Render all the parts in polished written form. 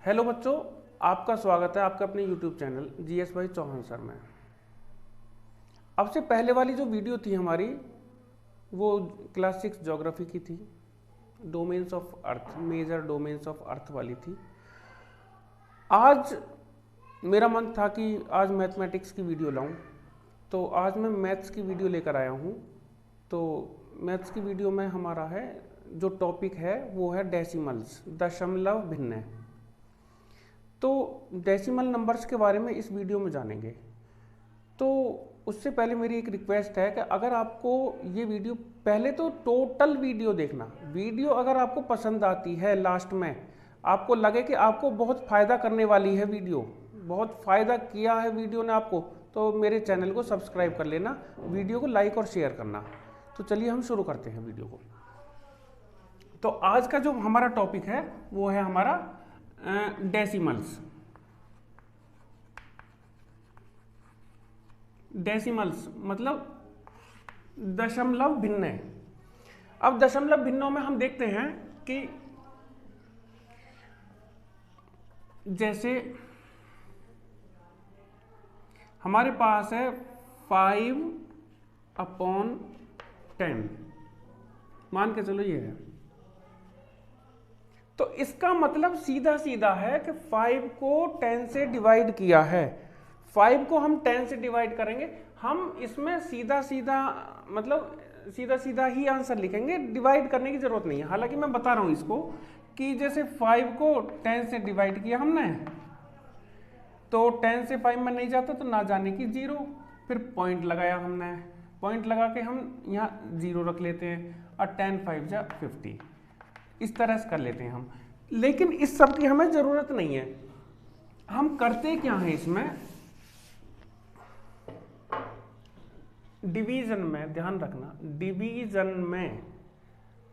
Hello बच्चों, आपका स्वागत है आपके अपने यूट्यूब चैनल जीएस भाई चौहान सर में। अब से पहले वाली जो वीडियो थी हमारी वो क्लास 6 ज्योग्राफी की थी, domains of Earth, major domains of Earth वाली थी। आज मेरा मन था कि आज मैथमेटिक्स की वीडियो लाऊं, तो आज मैं मैथ्स की वीडियो लेकर आया हूं। तो मैथ्स की वीडियो में हमारा है जो टॉपिक है वो है डेसिमल्स, दशमलव भिन्न। तो डेसिमल नंबर्स के बारे में इस वीडियो में जानेंगे। तो उससे पहले मेरी एक रिक्वेस्ट है कि अगर आपको ये वीडियो, पहले तो टोटल वीडियो देखना, वीडियो अगर आपको पसंद आती है, लास्ट में आपको लगे कि आपको बहुत फ़ायदा करने वाली है वीडियो, बहुत फ़ायदा किया है वीडियो ने आपको, तो मेरे चैनल को सब्सक्राइब कर लेना, वीडियो को लाइक और शेयर करना। तो चलिए हम शुरू करते हैं वीडियो को। तो आज का जो हमारा टॉपिक है वो है हमारा डेसिमल्स। डेसिमल्स मतलब दशमलव भिन्न। अब दशमलव भिन्नों में हम देखते हैं कि जैसे हमारे पास है 5/10, मान के चलो ये है। तो इसका मतलब सीधा सीधा है कि 5 को 10 से डिवाइड किया है। 5 को हम 10 से डिवाइड करेंगे, हम इसमें सीधा सीधा मतलब सीधा सीधा ही आंसर लिखेंगे, डिवाइड करने की जरूरत नहीं है। हालांकि मैं बता रहा हूं इसको कि जैसे 5 को 10 से डिवाइड किया हमने, तो 10 से 5 में नहीं जाता तो ना जाने की 0, फिर पॉइंट लगाया हमने, पॉइंट लगा के हम यहाँ 0 रख लेते हैं और 10 5 जा 50, इस तरह से कर लेते हैं हम। लेकिन इस सब की हमें जरूरत नहीं है। हम करते क्या है इसमें, डिवीजन में, ध्यान रखना, डिवीजन में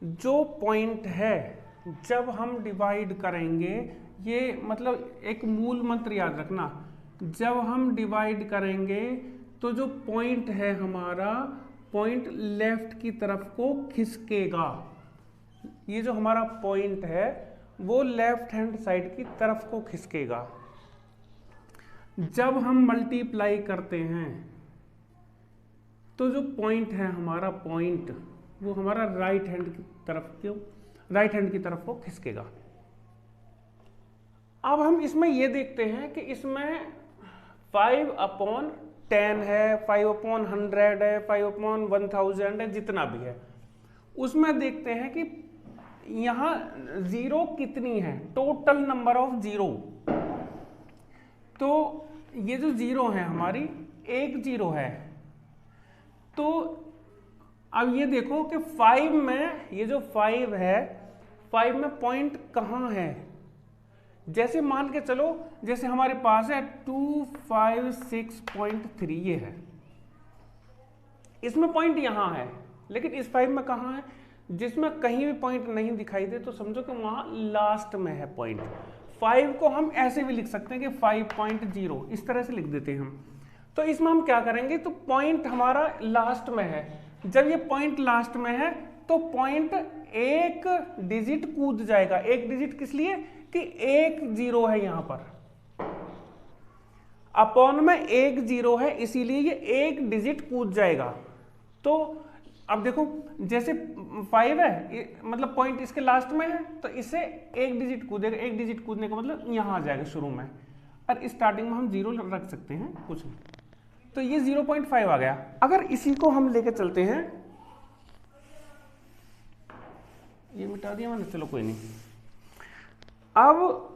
जो पॉइंट है जब हम डिवाइड करेंगे, ये मतलब एक मूल मंत्र याद रखना, जब हम डिवाइड करेंगे तो जो पॉइंट है हमारा, पॉइंट लेफ्ट की तरफ को खिसकेगा। ये जो हमारा पॉइंट है वो लेफ्ट हैंड साइड की तरफ को खिसकेगा। जब हम मल्टीप्लाई करते हैं तो जो पॉइंट है हमारा, पॉइंट वो हमारा राइट हैंड की तरफ को खिसकेगा। अब हम इसमें ये देखते हैं कि इसमें 5/10 है, 5/100 है, 5/1000 है, जितना भी है उसमें देखते हैं कि यहां 0 कितनी है, टोटल नंबर ऑफ 0। तो ये जो 0 है हमारी, एक 0 है। तो अब ये देखो कि 5 में, ये जो 5 है, 5 में पॉइंट कहाँ है। जैसे मान के चलो, जैसे हमारे पास है 256.3, ये है, इसमें पॉइंट यहां है, लेकिन इस 5 में कहाँ है, जिसमें कहीं भी पॉइंट नहीं दिखाई दे तो समझो कि वहां लास्ट में है पॉइंट। 5 को हम ऐसे भी लिख सकते हैं कि 5.0, इस तरह से लिख देते हैं हम। तो इसमें हम क्या करेंगे, तो पॉइंट हमारा लास्ट में है। जब ये पॉइंट लास्ट में है तो पॉइंट एक डिजिट कूद जाएगा। एक डिजिट किस लिए, कि एक 0 है यहां पर, अपॉन में एक 0 है, इसीलिए ये एक डिजिट कूद जाएगा। तो अब देखो, जैसे 5 है, मतलब पॉइंट इसके लास्ट में है, तो इससे एक डिजिट कूदेगा, एक डिजिट कूदने का मतलब यहां आ जाएगा शुरू में, और स्टार्टिंग में हम 0 रख सकते हैं कुछ नहीं। तो ये 0.5 आ गया। अगर इसी को हम लेके चलते हैं, ये मिटा दिया मैंने, चलो कोई नहीं। अब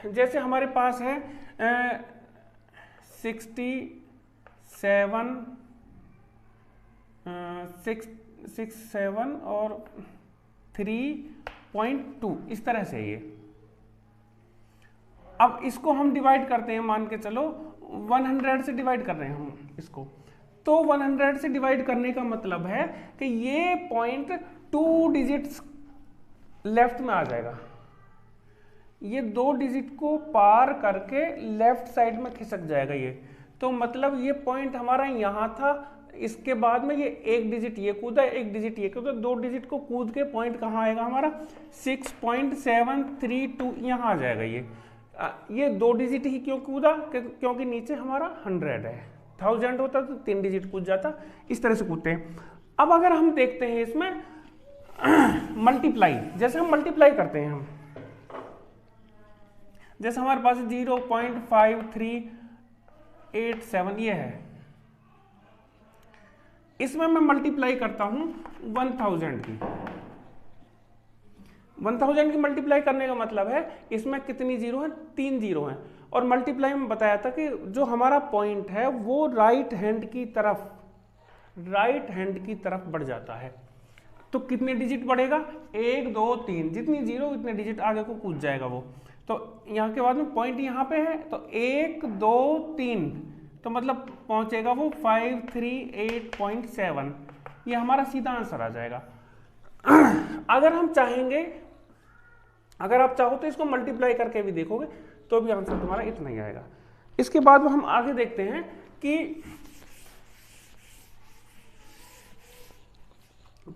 जैसे हमारे पास है 67 और 3.2, इस तरह से ये। अब इसको हम डिवाइड करते हैं, मान के चलो 100 से डिवाइड कर रहे हैं हम इसको। तो 100 से डिवाइड करने का मतलब है कि ये पॉइंट 2 डिजिट्स लेफ्ट में आ जाएगा, ये 2 डिजिट को पार करके लेफ्ट साइड में खिसक जाएगा ये। तो मतलब ये पॉइंट हमारा यहां था, इसके बाद में ये एक डिजिट ये कूदा, एक डिजिट ये कूदा, 2 डिजिट को कूद के पॉइंट कहाँ आएगा हमारा 6.732, यहाँ आ जाएगा ये। ये 2 डिजिट ही क्यों कूदा, क्योंकि नीचे हमारा 100 है, 1000 होता तो 3 डिजिट कूद जाता, इस तरह से कूदते हैं। अब अगर हम देखते हैं इसमें मल्टीप्लाई, जैसे हम मल्टीप्लाई करते हैं, हम जैसे हमारे पास 0.5387 ये है, इसमें मैं मल्टीप्लाई करता हूं 1000 की। 1000 की मल्टीप्लाई करने का मतलब है इसमें कितनी जीरो है, 3 जीरो हैं, और मल्टीप्लाई में बताया था कि जो हमारा पॉइंट है वो राइट हैंड की तरफ बढ़ जाता है। तो कितने डिजिट बढ़ेगा, 1 2 3, जितनी जीरो उतने डिजिट आगे को कूद जाएगा वो। तो यहाँ के बाद में पॉइंट यहाँ पे है, तो 1 2 3, तो मतलब पहुंचेगा वो 538.7, ये हमारा सीधा आंसर आ जाएगा। अगर हम चाहेंगे, अगर आप चाहो तो इसको मल्टीप्लाई करके भी देखोगे तो भी आंसर तुम्हारा इतना ही आएगा। इसके बाद में हम आगे देखते हैं कि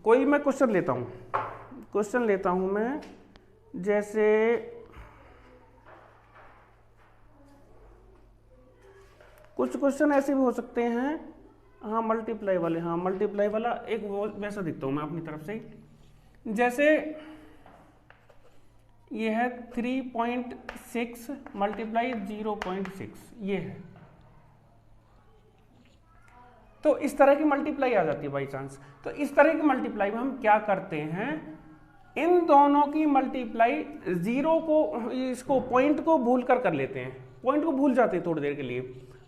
कोई मैं क्वेश्चन लेता हूं मैं, जैसे कुछ क्वेश्चन ऐसे भी हो सकते हैं, हाँ मल्टीप्लाई वाला एक वो वैसा दिखता हूं मैं अपनी तरफ से, जैसे ये है 3.6 मल्टीप्लाई 0.6, ये है। तो इस तरह की मल्टीप्लाई आ जाती है बाई चांस। तो इस तरह की मल्टीप्लाई में हम क्या करते हैं, इन दोनों की मल्टीप्लाई जीरो को, इसको पॉइंट को भूल कर लेते हैं, पॉइंट को भूल जाते हैं थोड़ी देर के लिए,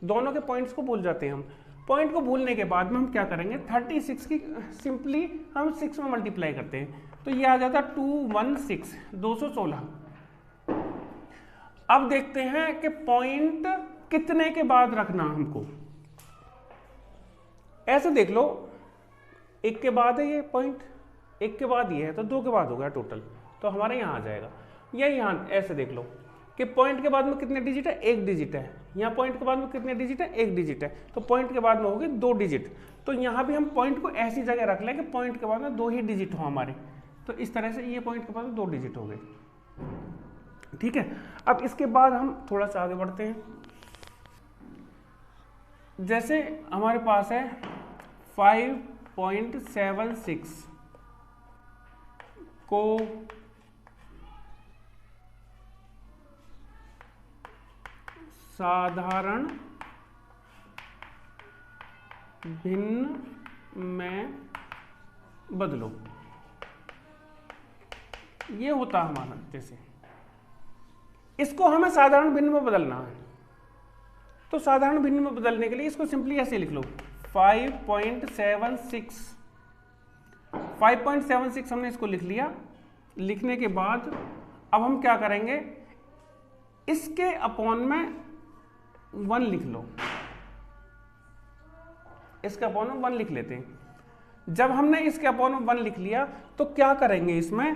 दोनों के पॉइंट्स को भूल जाते हैं हम। पॉइंट को भूलने के बाद में हम क्या करेंगे, 36 की सिंपली हम 6 में मल्टीप्लाई करते हैं, तो ये आ जाता 216, 216। अब देखते हैं कि पॉइंट कितने के बाद रखना हमको। ऐसे देख लो, 1 के बाद है ये पॉइंट, 1 के बाद ये है, तो 2 के बाद हो गया टोटल, तो हमारे यहाँ आ जाएगा। या यहाँ ऐसे देख लो कि पॉइंट के बाद में कितने डिजिट है, 1 डिजिट है, यहाँ पॉइंट के बाद में कितने डिजिट है, 1 डिजिट है, तो पॉइंट के बाद में होगी 2 डिजिट। तो यहाँ भी हम पॉइंट को ऐसी जगह रख लें कि पॉइंट के बाद में 2 ही डिजिट हो हमारे, तो इस तरह से ये पॉइंट के बाद में 2 डिजिट हो गए। ठीक है, अब इसके बाद हम थोड़ा सा आगे बढ़ते हैं। जैसे हमारे पास है 5.76 को साधारण भिन्न में बदलो, ये होता हमारा। जैसे इसको हमें साधारण भिन्न में बदलना है, तो साधारण भिन्न में बदलने के लिए इसको सिंपली ऐसे लिख लो, 5.76 हमने इसको लिख लिया। लिखने के बाद अब हम क्या करेंगे, इसके अपॉन में 1 लिख लो, इसके अपॉन में 1 लिख लेते हैं। जब हमने इसके अपॉन में 1 लिख लिया तो क्या करेंगे इसमें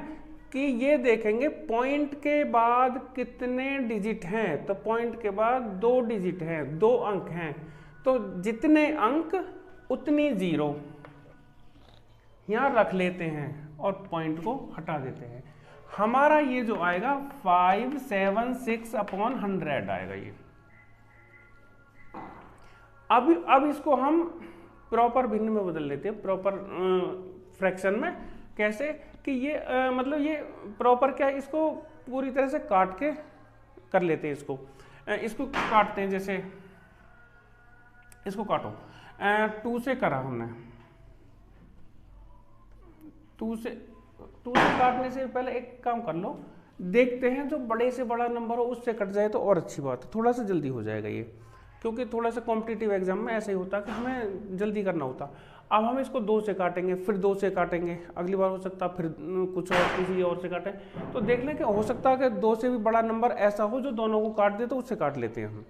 कि ये देखेंगे पॉइंट के बाद कितने डिजिट हैं, तो पॉइंट के बाद 2 डिजिट हैं, 2 अंक हैं, तो जितने अंक उतनी जीरो यहां रख लेते हैं और पॉइंट को हटा देते हैं। हमारा ये जो आएगा 576/100 आएगा ये। अब इसको हम प्रॉपर भिन्न में बदल लेते हैं, प्रॉपर फ्रैक्शन में। कैसे कि ये मतलब ये प्रॉपर क्या है, इसको पूरी तरह से काट के कर लेते हैं। इसको काटते हैं, जैसे इसको काटो, 2 से करा हमने, 2 से काटने से पहले एक काम कर लो, देखते हैं जो बड़े से बड़ा नंबर हो उससे कट जाए तो और अच्छी बात है, थोड़ा सा जल्दी हो जाएगा ये, क्योंकि थोड़ा सा कॉम्पिटिटिव एग्जाम में ऐसे ही होता है कि हमें जल्दी करना होता। अब हम इसको 2 से काटेंगे, फिर 2 से काटेंगे, अगली बार हो सकता है फिर कुछ और किसी और से काटें, तो देख लें कि हो सकता है कि 2 से भी बड़ा नंबर ऐसा हो जो दोनों को काट दे, तो उससे काट लेते हैं हम।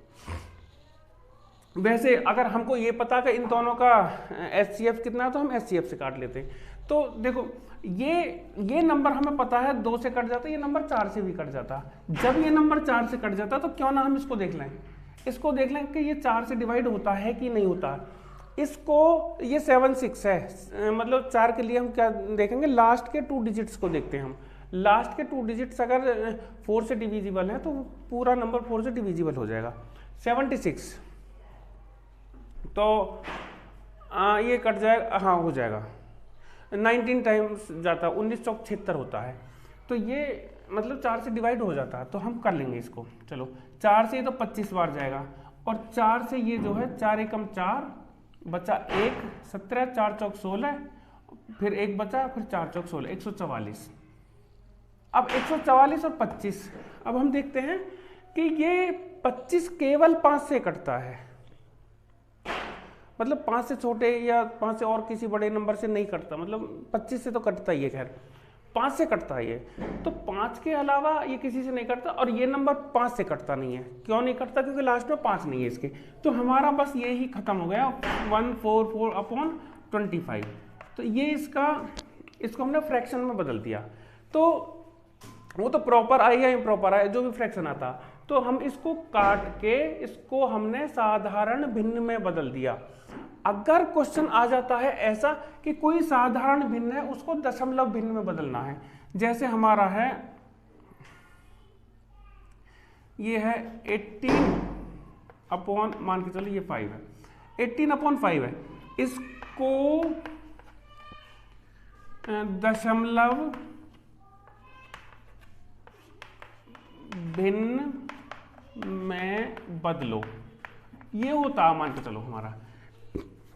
वैसे अगर हमको ये पता कि इन दोनों का HCF कितना है तो हम HCF से काट लेते हैं। तो देखो ये नंबर हमें पता है 2 से कट जाता है, ये नंबर 4 से भी कट जाता है। जब ये नंबर 4 से कट जाता है तो क्यों ना हम इसको देख लें, कि ये 4 से डिवाइड होता है कि नहीं होता। इसको ये 76 है, मतलब 4 के लिए हम क्या देखेंगे, लास्ट के 2 डिजिट्स को देखते हैं हम। लास्ट के 2 डिजिट्स अगर 4 से डिविजिबल है तो पूरा नंबर 4 से डिविजिबल हो जाएगा। 76 तो ये कट जाएगा, हाँ हो जाएगा। 19 टाइम्स जाता है, 19 चौक 76 होता है, तो ये मतलब 4 से डिवाइड हो जाता है, तो हम कर लेंगे इसको। चलो 4 से तो 25 बार जाएगा, और 4 से ये जो है 4 एकम 4 बचा 1 17, 4 चौक 16, फिर 1 बचा, फिर 4 चौक 16, 144। अब 144 और 25, अब हम देखते हैं कि ये 25 केवल 5 से कटता है, मतलब 5 से छोटे या 5 से और किसी बड़े नंबर से नहीं कटता, मतलब 25 से तो कटता ही है, खैर 5 से कटता है ये, तो 5 के अलावा ये किसी से नहीं कटता, और ये नंबर 5 से कटता नहीं है। क्यों नहीं कटता? क्योंकि लास्ट में 5 नहीं है इसके, तो हमारा बस ये ही खत्म हो गया 144/25। तो ये इसको हमने फ्रैक्शन में बदल दिया, तो वो तो प्रॉपर आई या इम्प्रॉपर आया, जो भी फ्रैक्शन आता, तो हम इसको काट के इसको हमने साधारण भिन्न में बदल दिया। अगर क्वेश्चन आ जाता है ऐसा कि कोई साधारण भिन्न है, उसको दशमलव भिन्न में बदलना है, जैसे हमारा है ये है 18 मान के चलो ये 5 है, 18/5 है, इसको दशमलव भिन्न में बदलो, ये होता मान के चलो हमारा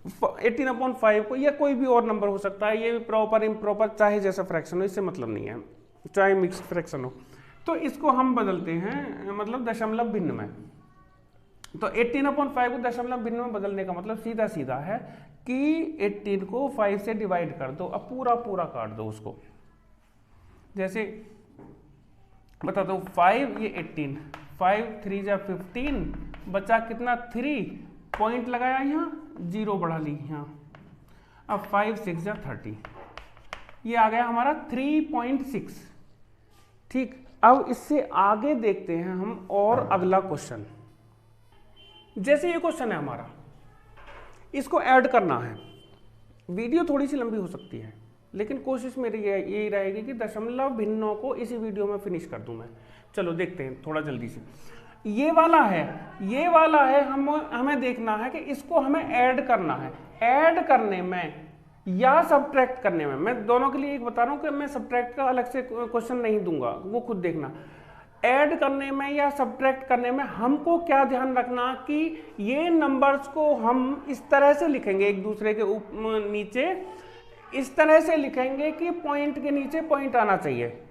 18/5 को, या कोई भी और नंबर हो सकता है, ये भी प्रॉपर इम्प्रॉपर चाहे जैसा फ्रैक्शन हो, इससे मतलब नहीं है, चाहे मिक्स फ्रैक्शन हो, तो इसको हम बदलते हैं मतलब दशमलव भिन्न में। तो 18/5 को दशमलव भिन्न में बदलने का मतलब सीधा सीधा है कि 18 को 5 से डिवाइड कर दो, अब पूरा पूरा काट दो उसको। जैसे बता दो 5 ये 18, 5 3 जा 15, बचा कितना 3, पॉइंट लगाया यहाँ, 0 बढ़ा ली यहाँ, अब 5 6 जा 30, ये आ गया हमारा 3.6। ठीक, अब इससे आगे देखते हैं हम और अगला क्वेश्चन। जैसे ये क्वेश्चन है हमारा, इसको ऐड करना है, वीडियो थोड़ी सी लंबी हो सकती है, लेकिन कोशिश मेरी यही रहेगी कि दशमलव भिन्नों को इसी वीडियो में फिनिश कर दूं मैं। चलो देखते हैं थोड़ा जल्दी से। ये वाला है, हमें देखना है कि इसको हमें ऐड करना है। ऐड करने में या सब्ट्रैक्ट करने में, मैं दोनों के लिए एक बता रहा हूं कि मैं सब्ट्रैक्ट का अलग से क्वेश्चन नहीं दूंगा, वो खुद देखना। ऐड करने में या सब्ट्रैक्ट करने में हमको क्या ध्यान रखना कि ये नंबर्स को हम इस तरह से लिखेंगे, एक दूसरे के नीचे इस तरह से लिखेंगे कि पॉइंट के नीचे पॉइंट आना चाहिए,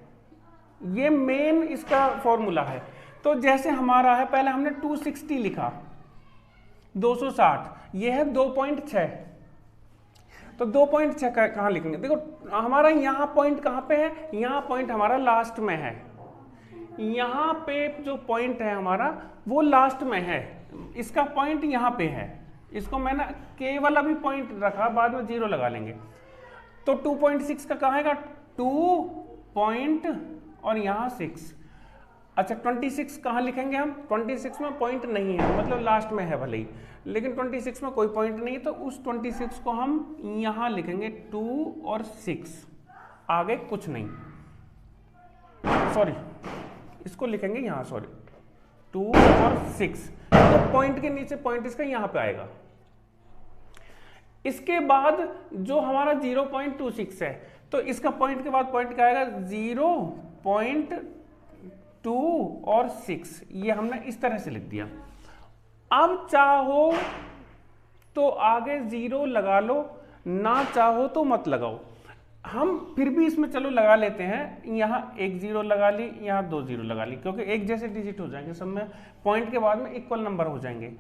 ये मेन इसका फॉर्मूला है। तो जैसे हमारा है, पहले हमने 260 लिखा, 260, ये है 2.6, तो 2.6 कहाँ लिखेंगे? देखो हमारा यहाँ पॉइंट कहाँ पे है, यहाँ पॉइंट हमारा लास्ट में है, यहाँ पे जो पॉइंट है हमारा वो लास्ट में है, इसका पॉइंट यहाँ पे है, इसको मैंने केवल अभी पॉइंट रखा, बाद में 0 लगा लेंगे। तो 2.6 का कहाँ आएगा, 2 पॉइंट और यहाँ 6। अच्छा 26 कहाँ लिखेंगे हम? 26 में पॉइंट नहीं है, मतलब लास्ट में है भले ही, लेकिन 26 में कोई पॉइंट नहीं है, तो उस 26 को हम यहाँ लिखेंगे 2 और 6, आगे कुछ नहीं, सॉरी इसको लिखेंगे यहाँ, सॉरी 2 और 6, तो पॉइंट के नीचे पॉइंट इसका यहाँ पे आएगा। इसके बाद जो हमारा 0.26 है, तो इसका पॉइंट के बाद पॉइंट क्या आएगा, 0.2 और 6, ये हमने इस तरह से लिख दिया। अब चाहो तो आगे 0 लगा लो, ना चाहो तो मत लगाओ, हम फिर भी इसमें चलो लगा लेते हैं, यहाँ 1 0 लगा ली, यहाँ 2 0 लगा ली, क्योंकि एक जैसे डिजिट हो जाएंगे सब में, पॉइंट के बाद में इक्वल नंबर हो जाएंगे।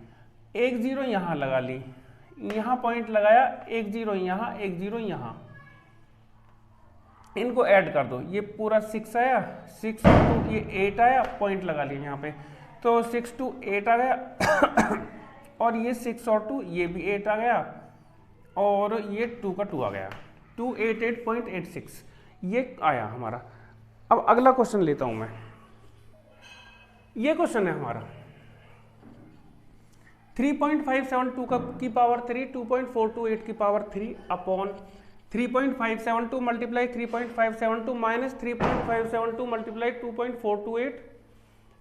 1 0 यहाँ लगा ली, यहाँ पॉइंट लगाया, 1 0 यहाँ, 1 0 यहाँ, इनको ऐड कर दो, ये पूरा 6 आया, 6 और 2 ये 8 आया, पॉइंट लगा लिया यहाँ पे, तो 6 2 8 आ गया, और ये 6 और 2 ये भी 8 आ गया, और ये 2 का 2 आ गया, 288.86 ये आया हमारा। अब अगला क्वेश्चन लेता हूं मैं, ये क्वेश्चन है हमारा 3.572 की पावर 3, 2.428 की power 3 upon 3.572 multiply 3.572 minus 3.572 multiply 2.428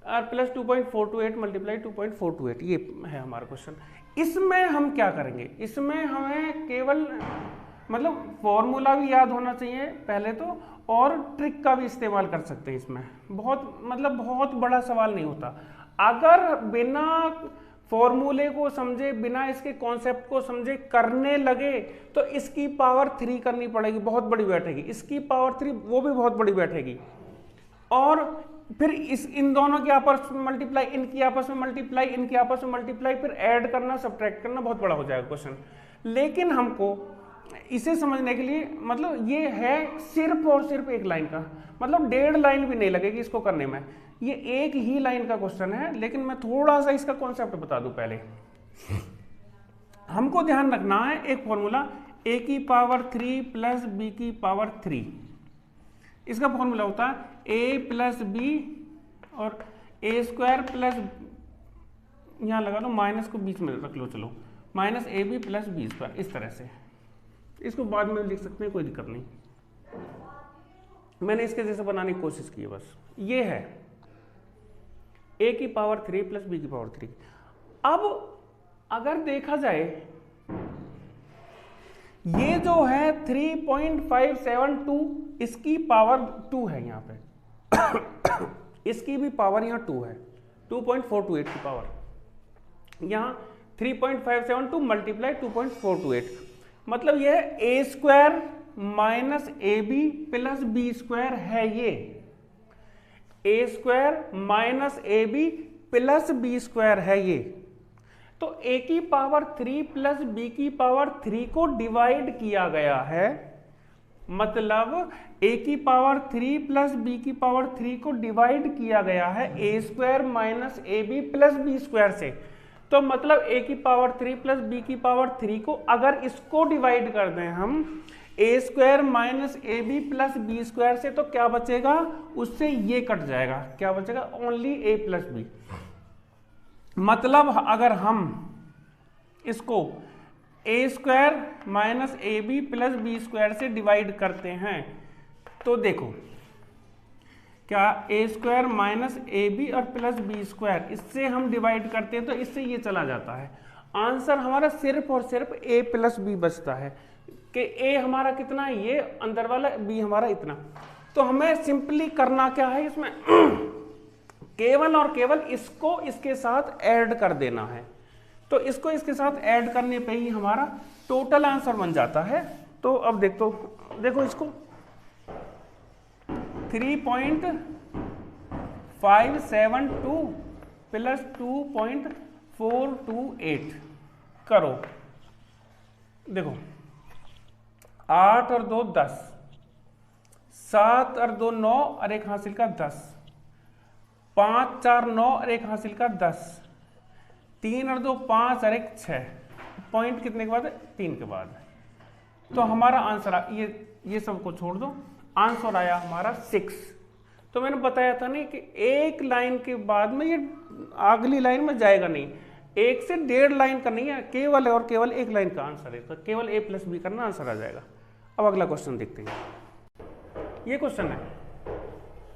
और प्लस 2.428 मल्टीप्लाई 2.428, ये है हमारा क्वेश्चन। इसमें हम क्या करेंगे, इसमें हमें केवल मतलब फॉर्मूला भी याद होना चाहिए पहले तो, और ट्रिक का भी इस्तेमाल कर सकते हैं इसमें। बहुत बड़ा सवाल नहीं होता। अगर बिना फॉर्मूले को समझे, बिना इसके कॉन्सेप्ट को समझे करने लगे तो इसकी पावर 3 करनी पड़ेगी, बहुत बड़ी बैठेगी। इसकी पावर 3 वो भी बहुत बड़ी बैठेगी, और फिर इन दोनों के आपस में मल्टीप्लाई, इनकी आपस में मल्टीप्लाई, इनकी आपस में मल्टीप्लाई, फिर ऐड करना, सब्ट्रैक्ट करना, बहुत बड़ा हो जाएगा क्वेश्चन। लेकिन हमको इसे समझने के लिए मतलब ये है सिर्फ और सिर्फ एक लाइन का, मतलब 1.5 लाइन भी नहीं लगेगी इसको करने में। ये एक ही लाइन का क्वेश्चन है, लेकिन मैं थोड़ा सा इसका कॉन्सेप्ट बता दूं पहले। हमको ध्यान रखना है एक फॉर्मूला, a की पावर 3 प्लस b की पावर 3। इसका फॉर्मूला होता है a प्लस बी और a स्क्वायर प्लस, यहां लगा लो माइनस को बीच में रख लो, चलो minus A B plus B square, इस तरह से। इसको बाद में लिख सकते हैं, कोई दिक्कत नहीं, मैंने इसके जैसे बनाने की कोशिश की है बस। ये है a की पावर 3 प्लस b की पावर 3। अब अगर देखा जाए ये जो है 3.572 इसकी पावर 2 है यहाँ पे इसकी भी पावर यहाँ 2 है, 2.428 की पावर। यहाँ 3.572 मल्टीप्लाई 2.428, मतलब ये a square minus A B plus B square है। ये a square minus A B plus B square है ये। तो a की पावर 3 प्लस b की पावर 3 को डिवाइड किया गया है, मतलब a की पावर 3 प्लस b की पावर 3 को डिवाइड किया गया है a square minus A B plus B square से। तो मतलब a की पावर 3 प्लस b की पावर 3 को अगर इसको डिवाइड कर दें हम a square minus A B plus B square से, तो क्या बचेगा, उससे ये कट जाएगा, क्या बचेगा, ओनली a प्लस बी। मतलब अगर हम इसको a square minus A B plus B square से डिवाइड करते हैं तो देखो क्या a square minus A B और प्लस बी स्क्वायर, इससे हम डिवाइड करते हैं तो इससे ये चला जाता है। आंसर हमारा सिर्फ और सिर्फ a प्लस बी बचता है कि a हमारा कितना है, ये अंदर वाला, b हमारा इतना। तो हमें सिंपली करना क्या है इसमें केवल और केवल इसको इसके साथ ऐड कर देना है। तो इसको इसके साथ ऐड करने पे ही हमारा टोटल आंसर बन जाता है। तो अब देखो इसको 3.572 प्लस 2.428 करो। देखो 8 और 2 10, 7 और 2 9 और एक हासिल का 10, 5 4 9 और एक हासिल का 10, 3 और 2 5 और एक 6, पॉइंट कितने के बाद है, 3 के बाद है। तो हमारा आंसर ये सबको छोड़ दो, आंसर आया हमारा 6। तो मैंने बताया था नहीं कि एक लाइन के बाद में ये अगली लाइन में जाएगा नहीं, 1 से 1.5 लाइन करनी है, केवल और केवल एक लाइन का आंसर है, तो केवल a प्लस बी करना, आंसर आ जाएगा। अब अगला क्वेश्चन देखते हैं। ये क्वेश्चन है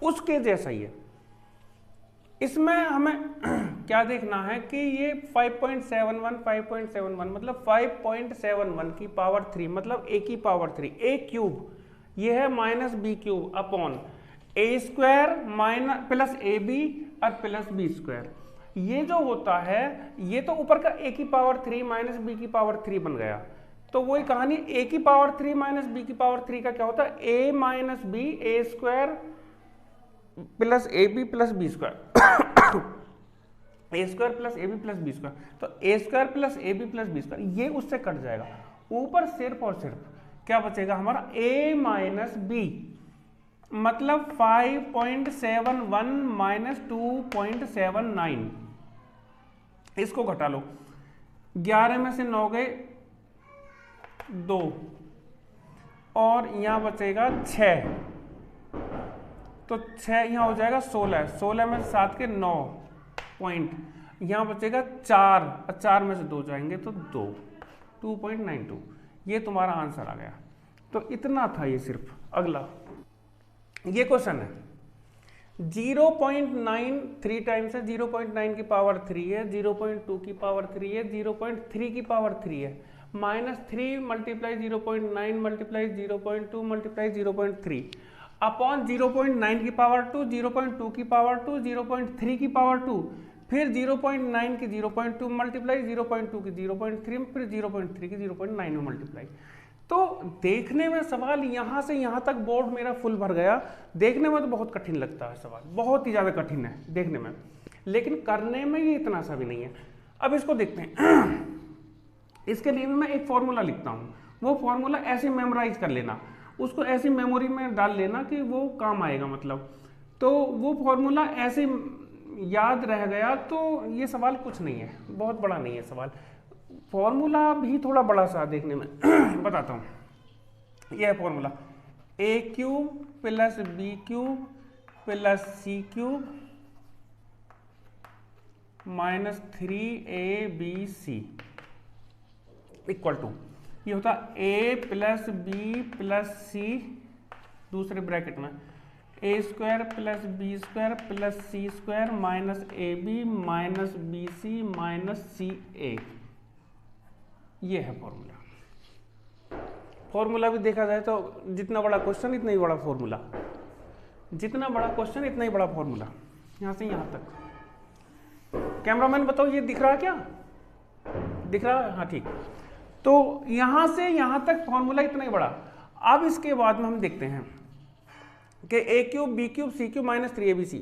उसके जैसा ही है, इसमें हमें क्या देखना है कि ये 5.71 मतलब 5.71 की पावर 3 मतलब a की पावर 3, a क्यूब ये है minus B cube upon a square minus plus A B और प्लस बी स्क्वायर। ये जो होता है ये तो ऊपर का a की पावर 3 माइनस बी की पावर 3 बन गया। तो वही कहानी a की पावर 3 माइनस बी की पावर 3 का क्या होता है, a minus B, A square plus A B plus B square, A square plus A B plus B square. तो A square plus A B plus B square ये उससे cut जाएगा, ऊपर सिर्फ और सिर्फ क्या बचेगा हमारा a माइनस बी, मतलब 5.71 माइनस 2.79। इसको घटा लो, 11 में से 9 गए 2 और यहां बचेगा 6, तो 6 यहां हो जाएगा 16, 16 में से 7 के 9 पॉइंट, यहां बचेगा 4 और 4 में से 2 जाएंगे तो 2, 2.92। ये तुम्हारा आंसर आ गया। तो इतना था ये सिर्फ। अगला ये क्वेश्चन है 0.9 3 टाइम्स है, 0.9 की पावर 3 है, 0.2 की पावर 3 है, 0.3 की पावर 3 है, -3 मल्टीप्लाई 0.9 मल्टीप्लाई 0.2 मल्टीप्लाई 0.3 अपॉन 0.9 की पावर 2, 0.2 की पावर 2, 0.3 की पावर 2, फिर 0.9 की 0.2 मल्टीप्लाई, 0.2 की 0.3, फिर 0.3 की 0.9 में मल्टीप्लाई। तो देखने में सवाल यहाँ से यहाँ तक बोर्ड मेरा फुल भर गया। देखने में तो बहुत कठिन लगता है सवाल, बहुत ही ज़्यादा कठिन है देखने में, लेकिन करने में ये इतना सा भी नहीं है। अब इसको देखते हैं। इसके लिए भी मैं एक फॉर्मूला लिखता हूँ, वो फॉर्मूला ऐसे मेमोराइज कर लेना, उसको ऐसी मेमोरी में डाल लेना कि वो काम आएगा। मतलब तो वो फॉर्मूला ऐसे याद रह गया तो ये सवाल कुछ नहीं है, बहुत बड़ा नहीं है सवाल। फॉर्मूला भी थोड़ा बड़ा सा देखने में बताता हूँ। यह है formula A cube plus B cube plus C cube minus 3ab equal to, ये होता A plus B plus C दूसरे ब्रैकेट में A square plus B square plus C square minus A B minus B C minus C A. ये है formula. Formula भी देखा जाए तो जितना बड़ा क्वेश्चन इतना ही बड़ा फॉर्मूला, जितना बड़ा क्वेश्चन इतना ही बड़ा फॉर्मूला, यहाँ से यहाँ तक। कैमरामैन बताओ ये दिख रहा है क्या? दिख रहा है? हाँ ठीक। तो यहाँ से यहाँ तक फॉर्मूला इतना ही बड़ा। अब इसके बाद में हम देखते हैं कि ए cube B cube C cube minus 3abc।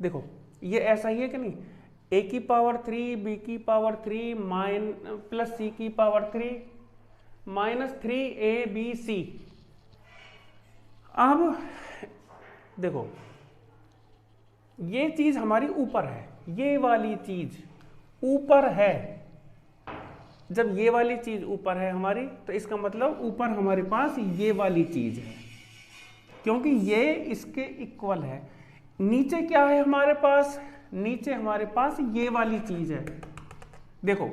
देखो ये ऐसा ही है कि नहीं, ए की पावर 3 बी की पावर 3 प्लस सी की पावर 3 माइनस 3abc। अब देखो ये चीज हमारी ऊपर है, ये वाली चीज ऊपर है। जब ये वाली चीज ऊपर है हमारी, तो इसका मतलब ऊपर हमारे पास ये वाली चीज है, क्योंकि ये इसके इक्वल है। नीचे क्या है हमारे पास? नीचे हमारे पास ये वाली चीज है। देखो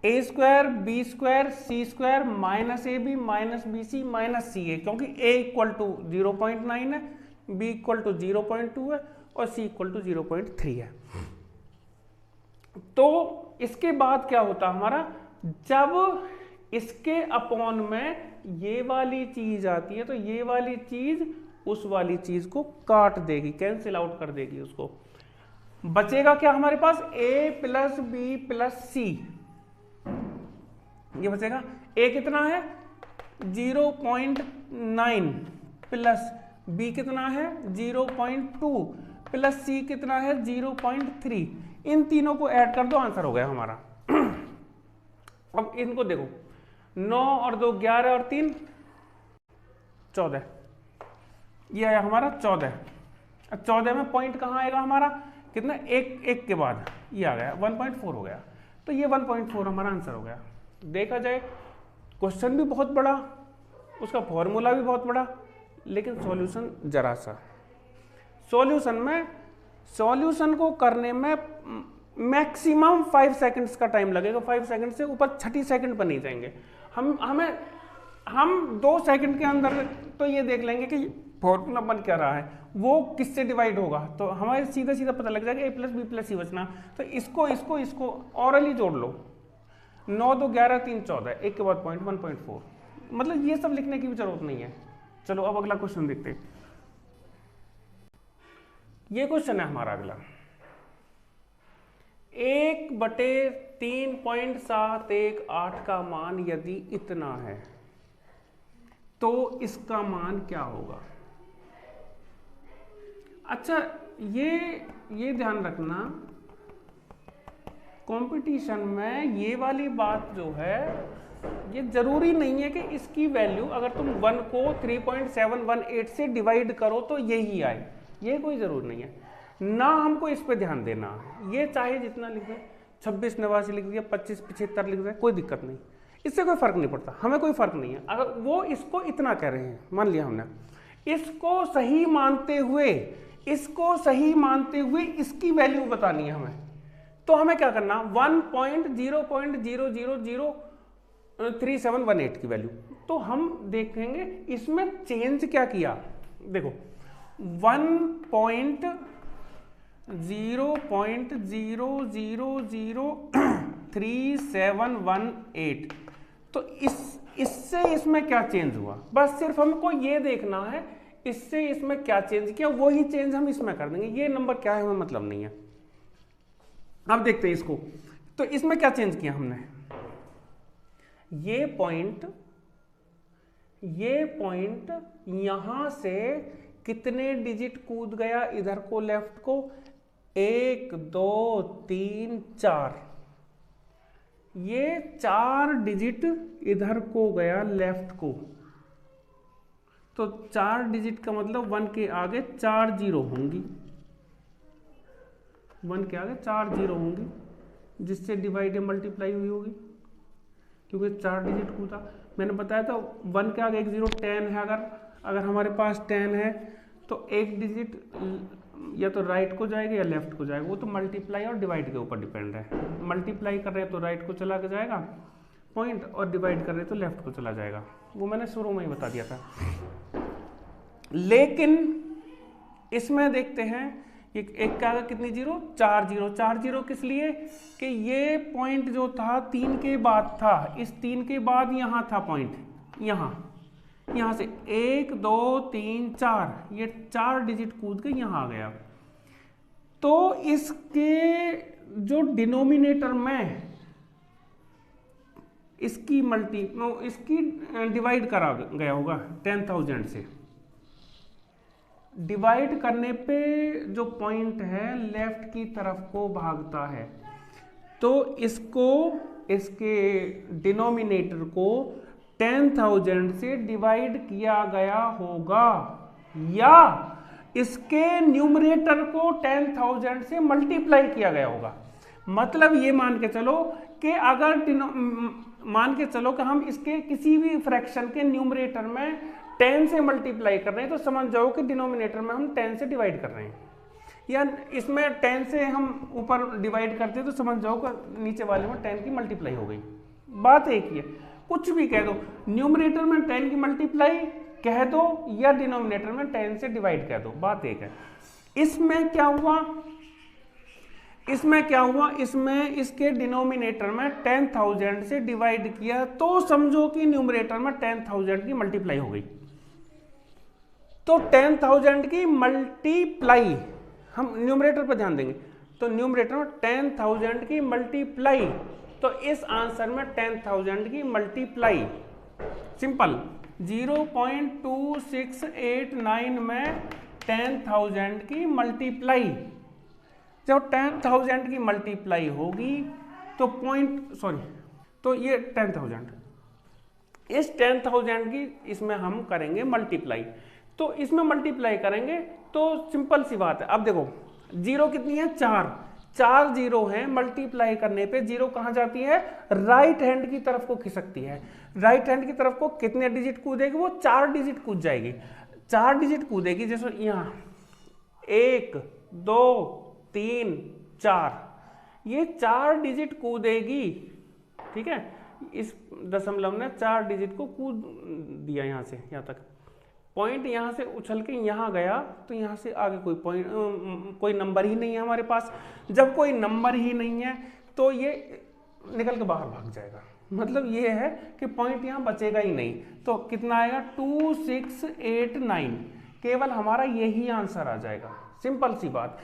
A square B square C square minus A B minus B C minus C A, क्योंकि ए इक्वल टू 0.9 है, बी इक्वल टू 0.2 है और सी इक्वल टू 0.3 है। तो इसके बाद क्या होता हमारा, जब इसके अपॉन में ये वाली चीज आती है तो ये वाली चीज उस वाली चीज को काट देगी, कैंसिल आउट कर देगी उसको। बचेगा क्या हमारे पास? a प्लस बी प्लस सी, ये बचेगा। a कितना है? 0.9 प्लस b कितना है? 0.2 प्लस c कितना है? 0.3। इन तीनों को ऐड कर दो, आंसर हो गया हमारा। अब इनको देखो, 9 और 2 11 और 3 14, ये आया हमारा 14। अब 14 में पॉइंट कहाँ आएगा हमारा? कितना? एक के बाद ये आ गया 1.4 हो गया। तो ये 1.4 हमारा आंसर हो गया। देखा जाए क्वेश्चन भी बहुत बड़ा, उसका फॉर्मूला भी बहुत बड़ा, लेकिन सॉल्यूशन जरा सा। सॉल्यूशन को करने में मैक्सिमम 5 सेकंड्स का टाइम लगेगा। 5 सेकंड से ऊपर 6 सेकंड पर नहीं जाएंगे। हम 2 सेकंड के अंदर तो ये देख लेंगे कि फॉर्मूला बन क्या रहा है, वो किससे डिवाइड होगा, तो हमारे सीधा सीधा पता लग जाएगा a प्लस बी प्लस सी बचना। तो इसको ऑरली जोड़ लो। 9 2 11 3 14, एक के बाद पॉइंट 1.4। मतलब ये सब लिखने की भी जरूरत नहीं है। चलो अब अगला क्वेश्चन देखते हैं। ये क्वेश्चन है हमारा अगला, 1/3.718 का मान यदि इतना है तो इसका मान क्या होगा? अच्छा ये ध्यान रखना, कंपटीशन में ये वाली बात जो है, ये जरूरी नहीं है कि इसकी वैल्यू अगर तुम 1 को 3.718 से डिवाइड करो तो यही आए, ये कोई जरूरी नहीं है ना। हमको इस पे ध्यान देना, ये चाहे जितना लिख दे, 26 89 लिख दिया, 25 75 लिख दिया, कोई दिक्कत नहीं, इससे कोई फर्क नहीं पड़ता, हमें कोई फर्क नहीं है। अगर वो इसको इतना कह रहे हैं, मान लिया हमने, इसको सही मानते हुए इसकी वैल्यू बतानी है हमें, तो हमें क्या करना, 1.0.000 3718 की वैल्यू। तो हम देखेंगे इसमें चेंज क्या किया। देखो 1.0003718 तो इससे इसमें क्या चेंज हुआ, बस सिर्फ हमको ये देखना है इससे इसमें क्या चेंज किया, वही चेंज हम इसमें कर देंगे। ये नंबर क्या है हमें मतलब नहीं है। अब देखते हैं इसको, तो इसमें क्या चेंज किया हमने, ये पॉइंट यहां से कितने डिजिट कूद गया इधर को लेफ्ट को, 1 2 3 4, ये 4 डिजिट इधर को गया लेफ्ट को। तो 4 डिजिट का मतलब 1 के आगे 4 जीरो होंगी, 1 के आगे 4 जीरो होंगी, जिससे डिवाइड या मल्टीप्लाई हुई होगी, क्योंकि 4 डिजिट कूदा। मैंने बताया था 1 के आगे 1 जीरो 10 है, अगर हमारे पास 10 है तो एक डिजिट या तो राइट को जाएगा या लेफ्ट को जाएगा, वो तो मल्टीप्लाई और डिवाइड के ऊपर डिपेंड है। मल्टीप्लाई कर रहे हैं तो राइट को चला के जाएगा पॉइंट, और डिवाइड कर रहे हैं तो लेफ्ट को चला जाएगा, वो मैंने शुरू में ही बता दिया था। लेकिन इसमें देखते हैं एक के आगे कितनी जीरो, 4 जीरो। 4 जीरो किस लिए कि ये पॉइंट जो था 3 के बाद था, इस 3 के बाद यहाँ था पॉइंट, यहाँ से 1 2 3 4, ये 4 डिजिट कूद के यहाँ आ गया। तो इसके जो डिनोमिनेटर में इसकी डिवाइड करा गया होगा 10,000 से, डिवाइड करने पे जो पॉइंट है लेफ्ट की तरफ को भागता है, तो इसके डिनोमिनेटर को 10,000 से डिवाइड किया गया होगा, या इसके न्यूमरेटर को 10,000 से मल्टीप्लाई किया गया होगा। मतलब ये मान के चलो कि हम इसके किसी भी फ्रैक्शन के न्यूमरेटर में 10 से मल्टीप्लाई कर रहे हैं, तो समझ जाओ कि डिनोमिनेटर में हम 10 से डिवाइड कर रहे हैं, या इसमें 10 से हम ऊपर डिवाइड करते हैं तो समझ जाओ कि नीचे वाले में 10 की मल्टीप्लाई हो गई। बात एक ही है, कुछ भी कह दो, न्यूमरेटर में 10 की मल्टीप्लाई कह दो या डिनोमिनेटर में 10 से डिवाइड कह दो, बात एक है। इसमें क्या हुआ, इसमें इसके डिनोमिनेटर में 10,000 से डिवाइड किया, तो समझो कि न्यूमरेटर में 10,000 की मल्टीप्लाई हो गई। तो 10,000 की मल्टीप्लाई, हम न्यूमरेटर पर ध्यान देंगे, तो न्यूमरेटर में 10,000 की मल्टीप्लाई, तो इस आंसर में 10,000 की मल्टीप्लाई सिंपल 0.2689 में 10,000 की मल्टीप्लाई, जब 10,000 की मल्टीप्लाई होगी तो तो ये 10,000, इस 10,000 की इसमें हम करेंगे मल्टीप्लाई, तो इसमें मल्टीप्लाई करेंगे तो सिंपल सी बात है। अब देखो जीरो कितनी है, 4 जीरो है, मल्टीप्लाई करने पे जीरो कहां जाती है, राइट हैंड की तरफ को खिसकती है। राइट हैंड की तरफ को कितने डिजिट कूदेगी, वो 4 डिजिट कूद जाएगी। 4 डिजिट कूदेगी, जैसे यहाँ 1 2 3 4, ये 4 डिजिट कूदेगी, ठीक है। इस दशमलव ने 4 डिजिट को कूद दिया यहाँ से यहाँ तक। पॉइंट यहाँ से उछल के यहाँ गया, तो यहाँ से आगे कोई नंबर ही नहीं है हमारे पास। जब कोई नंबर ही नहीं है तो ये निकल के बाहर भाग जाएगा, मतलब ये है कि पॉइंट यहाँ बचेगा ही नहीं। तो कितना आएगा, 2689, केवल हमारा यही आंसर आ जाएगा। सिंपल सी बात।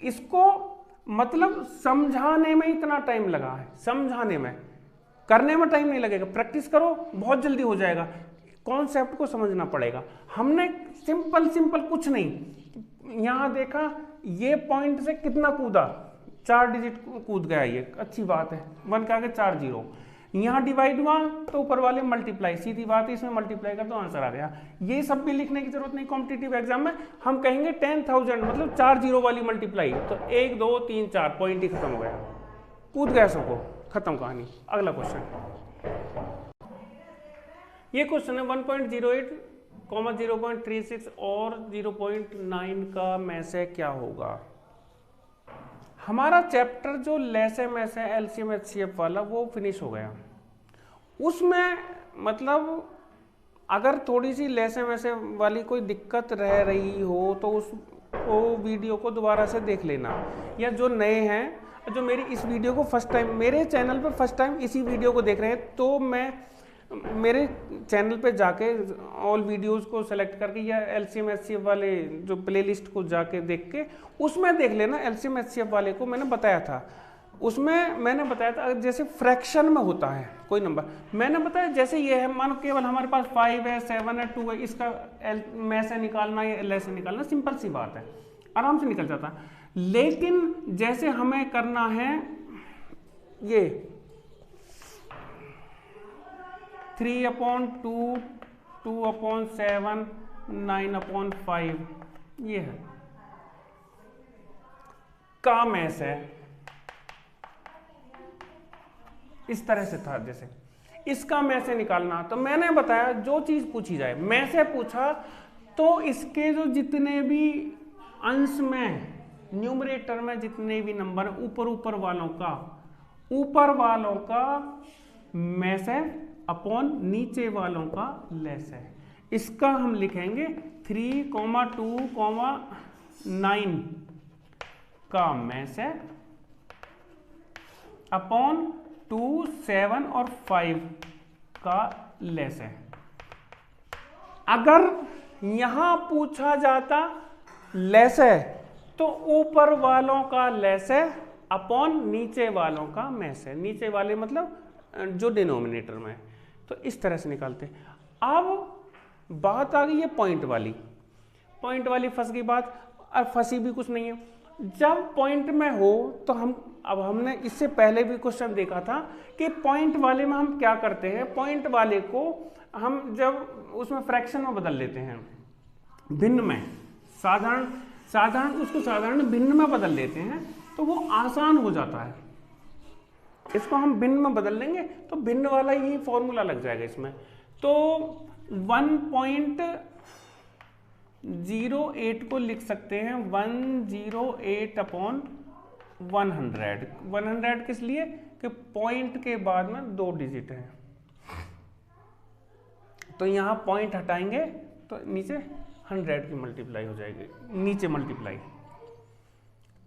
इसको मतलब समझाने में इतना टाइम लगा है, समझाने में, करने में टाइम नहीं लगेगा। प्रैक्टिस करो, बहुत जल्दी हो जाएगा। कॉन्सेप्ट को समझना पड़ेगा। हमने सिंपल कुछ नहीं, यहां देखा ये पॉइंट से कितना कूदा, 4 डिजिट कूद गया, ये अच्छी बात है। 1 के आगे 4 जीरो, यहां डिवाइड हुआ तो ऊपर वाले मल्टीप्लाई, सीधी बात है, इसमें मल्टीप्लाई कर तो आंसर आ गया। ये सब भी लिखने की जरूरत नहीं। कॉम्पिटिटिव एग्जाम में हम कहेंगे 10,000 मतलब 4 जीरो वाली मल्टीप्लाई, तो 1 2 3 4 पॉइंट ही खत्म हो गया, कूद गया सबको, खत्म कहानी। अगला क्वेश्चन, ये क्वेश्चन है 1.08, 0.36 और 0.9 का में से क्या होगा। हमारा चैप्टर जो लेसे में से एलसीएम एचसीएफ वाला वो फिनिश हो गया। उसमें मतलब अगर थोड़ी सी लैसे वैसे वाली कोई दिक्कत रह रही हो तो उस वो वीडियो को दोबारा से देख लेना, या जो नए हैं, जो मेरी इस वीडियो को फर्स्ट टाइम मेरे चैनल पर फर्स्ट टाइम इसी वीडियो को देख रहे हैं, तो मैं मेरे चैनल पे जाके ऑल वीडियोस को सेलेक्ट करके या एलसीएम एचसीएफ वाले जो प्लेलिस्ट को जाके देख के उसमें देख लेना। एलसीएम एचसीएफ वाले को मैंने बताया था, उसमें मैंने बताया था जैसे फ्रैक्शन में होता है कोई नंबर, मैंने बताया जैसे ये है, मानो केवल हमारे पास 5 है 7 है 2 है, इसका में से निकालना या एल से निकालना सिंपल सी बात है, आराम से निकल जाता। लेकिन जैसे हमें करना है ये 3/2, 2/7, 9/5, ये है का मैस है, इस तरह से था। जैसे इसका में से निकालना, तो मैंने बताया जो चीज पूछी जाए, में से पूछा तो इसके जो जितने भी अंश में न्यूमरेटर में जितने भी नंबर ऊपर वालों का में से अपॉन नीचे वालों का लेस है। इसका हम लिखेंगे 3,2,9 का में से अपॉन 2, 7 और 5 का लेस है। अगर यहां पूछा जाता लेस है तो ऊपर वालों का लेस है अपॉन नीचे वालों का मैस है, नीचे वाले मतलब जो डिनोमिनेटर में है। तो इस तरह से निकालते हैं। अब बात आ गई है पॉइंट वाली फंस गई बात, और फंसी भी कुछ नहीं है। जब पॉइंट में हो तो हमने इससे पहले भी क्वेश्चन देखा था कि पॉइंट वाले में हम क्या करते हैं, पॉइंट वाले को हम जब उसमें फ्रैक्शन में बदल लेते हैं, भिन्न में, साधारण भिन्न में बदल लेते हैं, तो वो आसान हो जाता है। इसको हम भिन्न में बदल लेंगे तो भिन्न वाला ही फॉर्मूला लग जाएगा इसमें। तो 1.08 को लिख सकते हैं 108/100। 100 किस लिए कि पॉइंट के बाद में 2 डिजिट है, तो यहां पॉइंट हटाएंगे तो नीचे 100 की मल्टीप्लाई हो जाएगी, नीचे मल्टीप्लाई।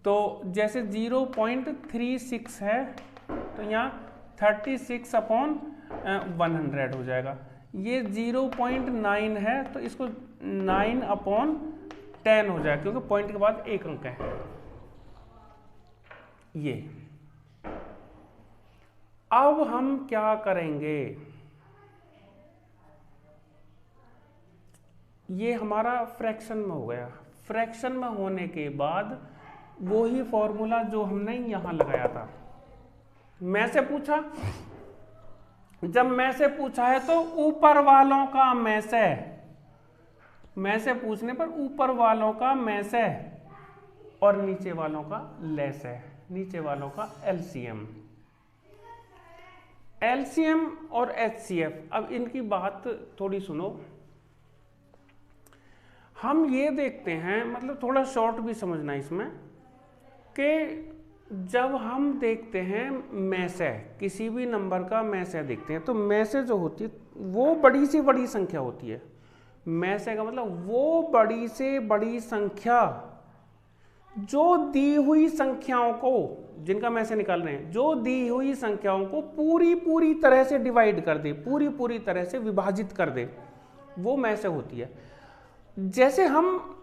तो जैसे 0.36 है तो यहाँ 36/100 हो जाएगा। ये 0.9 है तो इसको 9/10 हो जाएगा, क्योंकि पॉइंट के बाद एक अंक है। ये अब हम क्या करेंगे, ये हमारा फ्रैक्शन में हो गया। फ्रैक्शन में होने के बाद वही फॉर्मूला जो हमने यहां लगाया था, में से पूछा, जब में से पूछा है तो ऊपर वालों का में से पूछने पर ऊपर वालों का में से और नीचे वालों का लेस है, नीचे वालों का एलसीएम और एचसीएफ। अब इनकी बात थोड़ी सुनो, हम ये देखते हैं, मतलब थोड़ा शॉर्ट भी समझना इसमें, कि जब हम देखते हैं में से, किसी भी नंबर का में से देखते हैं, तो में से जो होती है वो बड़ी से बड़ी संख्या होती है। में से का मतलब वो बड़ी से बड़ी संख्या जो दी हुई संख्याओं को, जिनका में से निकाल रहे हैं, जो दी हुई संख्याओं को पूरी तरह से डिवाइड कर दे, पूरी तरह से विभाजित कर दे, वो में से होती है। जैसे हम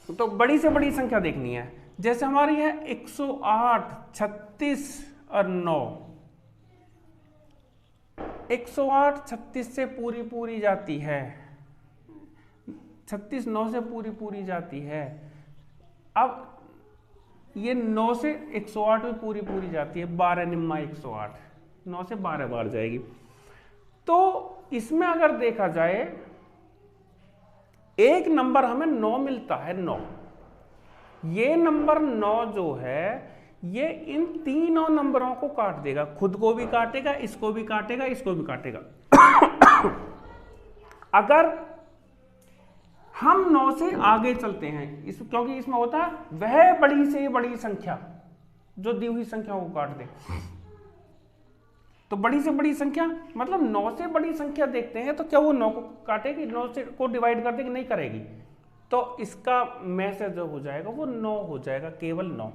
तो बड़ी से बड़ी संख्या देखनी है, जैसे हमारी है 108, 36 और 9। 108 36 से पूरी जाती है, 36 9 से पूरी जाती है। अब ये 9 से 108 में पूरी जाती है, 12 निम्मा 108, 9 से 12 बार जाएगी। तो इसमें अगर देखा जाए एक नंबर हमें 9 मिलता है, 9। ये नंबर 9 जो है ये इन तीनों नंबरों को काट देगा, खुद को भी काटेगा, इसको भी काटेगा, इसको भी काटेगा। अगर हम 9 से आगे चलते हैं, क्योंकि इसमें होता है वह बड़ी से बड़ी संख्या जो दी हुई संख्या को काट दे। तो बड़ी से बड़ी संख्या मतलब 9 से बड़ी संख्या देखते हैं तो क्या वो 9 को काटेगी, 9 से को डिवाइड कर देगी? नहीं करेगी। तो इसका मैसेज जो हो जाएगा वो 9 हो जाएगा, केवल 9।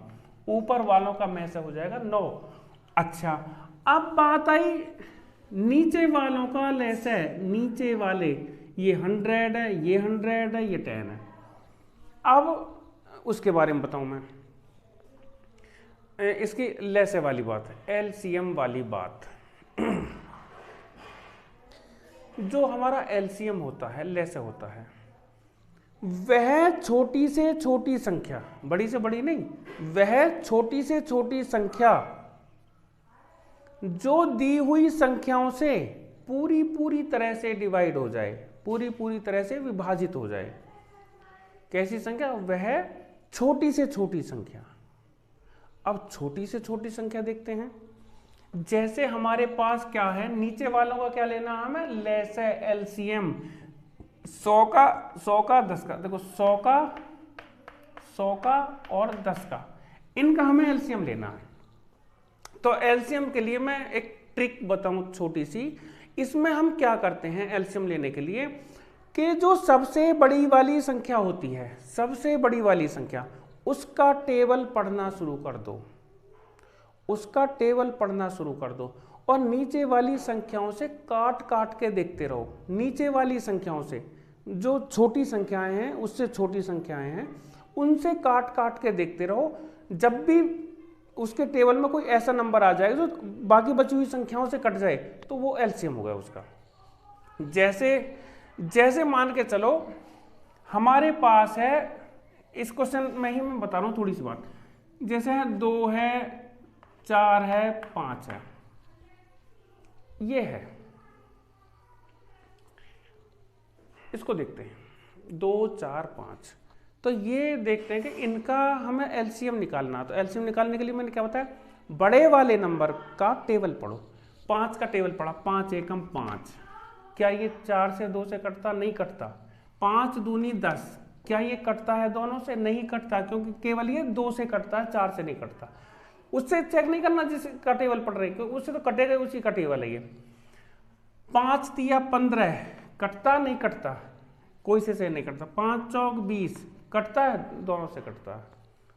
ऊपर वालों का मैसेज हो जाएगा 9। अच्छा, अब बात आई नीचे वालों का लेस है। नीचे वाले ये 100 है, ये 100 है, ये 10 है। अब उसके बारे में बताऊं मैं, इसकी लेसे वाली बात है, एलसीएम वाली बात। जो हमारा एलसीएम होता है, लेसे होता है, वह छोटी से छोटी संख्या, बड़ी से बड़ी नहीं, वह छोटी से छोटी संख्या जो दी हुई संख्याओं से पूरी तरह से डिवाइड हो जाए, पूरी तरह से विभाजित हो जाए। कैसी संख्या? वह छोटी से छोटी संख्या। अब छोटी से छोटी संख्या देखते हैं। जैसे हमारे पास क्या है, नीचे वालों का क्या लेना है हमें? लेस है, एलसीएम 100 का 10 का। देखो 100 का और 10 का, इनका हमें एलसीएम लेना है। तो एलसीएम के लिए मैं एक ट्रिक बताऊं छोटी सी। इसमें हम क्या करते हैं एलसीएम लेने के लिए, कि जो सबसे बड़ी वाली संख्या होती है, सबसे बड़ी वाली संख्या, उसका टेबल पढ़ना शुरू कर दो, उसका टेबल पढ़ना शुरू कर दो, और नीचे वाली संख्याओं से काट काट के देखते रहो। नीचे वाली संख्याओं से, जो छोटी संख्याएं हैं उससे छोटी संख्याएं हैं, उनसे काट काट के देखते रहो। जब भी उसके टेबल में कोई ऐसा नंबर आ जाएगा जो बाकी बची हुई संख्याओं से कट जाए, तो वो एलसीएम हो गया उसका। जैसे मान के चलो हमारे पास है, इस क्वेश्चन में ही मैं बता रहा हूं थोड़ी सी बात। जैसे है 2 है, 4 है, 5 है, ये है। इसको देखते हैं 2 4 5। तो ये देखते हैं कि इनका हमें एलसीएम निकालना। तो एलसीएम निकालने के लिए मैंने क्या बताया, बड़े वाले नंबर का टेबल पढ़ो। 5 का टेबल पढ़ा, 5 एकम 5। क्या ये 4 से 2 से कटता? नहीं कटता। 5 दूनी 10, क्या ये कटता है दोनों से? नहीं कटता, क्योंकि केवल ये 2 से कटता है, 4 से नहीं कटता। उससे चेक नहीं करना जिसका टेबल पढ़ रहे, क्योंकि उससे तो कटेगा, उसी का टेबल है ये। 5 तिया 15, कटता? नहीं कटता, कोई से नहीं कटता। 5 चौक 20, कटता है? दोनों से कटता है,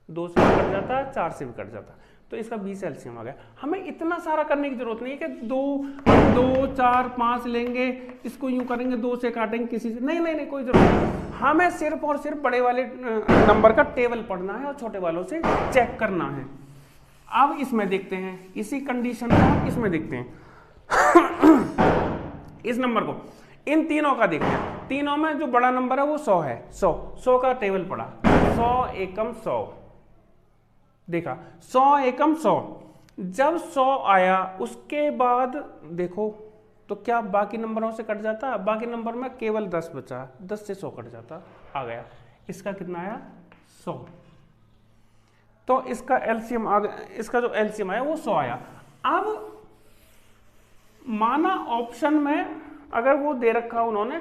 2 से भी कट जाता है, 4 से भी कट जाता है। तो इसका 20 एलसीएम आ गया। हमें इतना सारा करने की जरूरत नहीं है कि 2 4 5 लेंगे, इसको यूं करेंगे, 2 से काटेंगे किसी से, नहीं, कोई जरूरत नहीं। हमें सिर्फ और सिर्फ बड़े वाले नंबर का टेबल पढ़ना है और छोटे वालों से चेक करना है। अब इसमें देखते हैं, इसी कंडीशन को इसमें देखते हैं। इस नंबर को, इन तीनों का देखते हैं। तीनों में जो बड़ा नंबर है वो 100 है। 100 का टेबल पड़ा, 100 एकम 100, देखा 100 एकम 100। जब 100 आया उसके बाद देखो तो क्या बाकी नंबरों से कट जाता? बाकी नंबर में केवल 10 बचा, 10 से 100 कट जाता, आ गया। इसका कितना आया? 100। तो इसका एलसीएम आ गया, इसका जो एलसीएम आया वो 100 आया। अब माना ऑप्शन में अगर वो दे रखा उन्होंने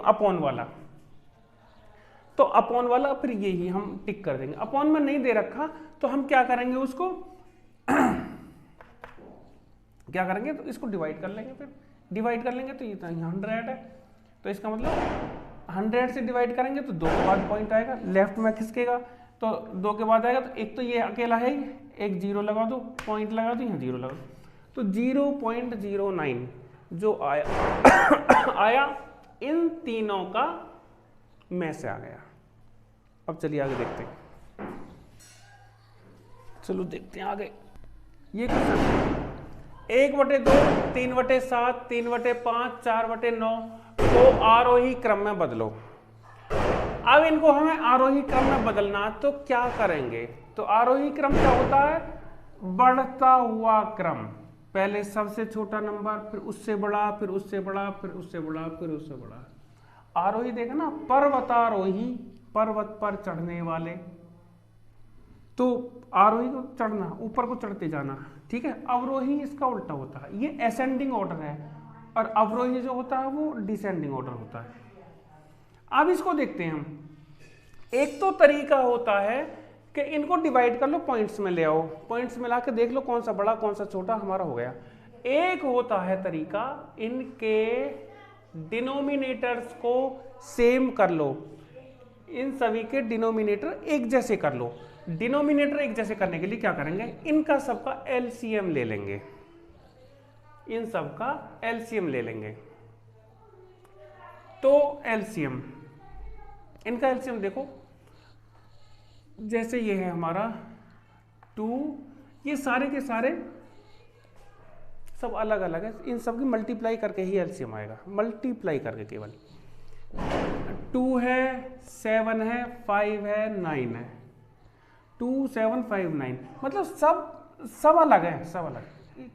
अपॉन वाला, तो अपॉन वाला फिर यही हम टिक कर देंगे। अपॉन में नहीं दे रखा तो हम क्या करेंगे, उसको क्या करेंगे, तो इसको डिवाइड कर लेंगे। फिर डिवाइड कर लेंगे तो ये तो 100 है, तो इसका मतलब 100 से डिवाइड करेंगे तो 2 के बाद पॉइंट आएगा, लेफ्ट में खिसकेगा तो 2 के बाद आएगा। तो एक तो ये अकेला है, एक 0 लगा दो, पॉइंट लगा दो, यहाँ 0 लगा दो, तो 0.09 जो आया इन तीनों का में से आ गया। अब चलिए आगे देखते हैं, चलो देखते हैं आगे। ये क्वेश्चन 1/2, 3/7, 3/5, 4/9 को आरोही क्रम में बदलो। अब इनको हमें आरोही क्रम में बदलना, तो क्या करेंगे? तो आरोही क्रम क्या होता है? बढ़ता हुआ क्रम। पहले सबसे छोटा नंबर, फिर उससे बड़ा, फिर उससे बड़ा, फिर उससे बड़ा, फिर उससे बड़ा। आरोही देखा ना, पर्वतारोही, पर्वत पर चढ़ने वाले, तो आरोही को चढ़ना, ऊपर को चढ़ते जाना, ठीक है। अवरोही इसका उल्टा होता है, ये असेंडिंग ऑर्डर है, और अवरोही जो होता है वो डिसेंडिंग ऑर्डर होता है। अब इसको देखते हैं हम। एक तो तरीका होता है कि इनको डिवाइड कर लो, पॉइंट्स में ले आओ, पॉइंट्स में ला के देख लो कौन सा बड़ा कौन सा छोटा, हमारा हो गया। एक होता है तरीका, इनके डिनोमिनेटर्स को सेम कर लो, इन सभी के डिनोमिनेटर एक जैसे कर लो। डिनोमिनेटर एक जैसे करने के लिए क्या करेंगे, इनका सबका एलसीएम ले लेंगे, इन सबका एलसीएम ले लेंगे। तो एलसीएम, इनका एलसीएम देखो, जैसे ये है हमारा 2, ये सारे के सारे सब अलग अलग है, इन सब की मल्टीप्लाई करके ही एलसीएम आएगा, मल्टीप्लाई करके केवल। 2 है, 7 है, 5 है, 9 है, 2 7 5 9, मतलब सब अलग है, सब अलग,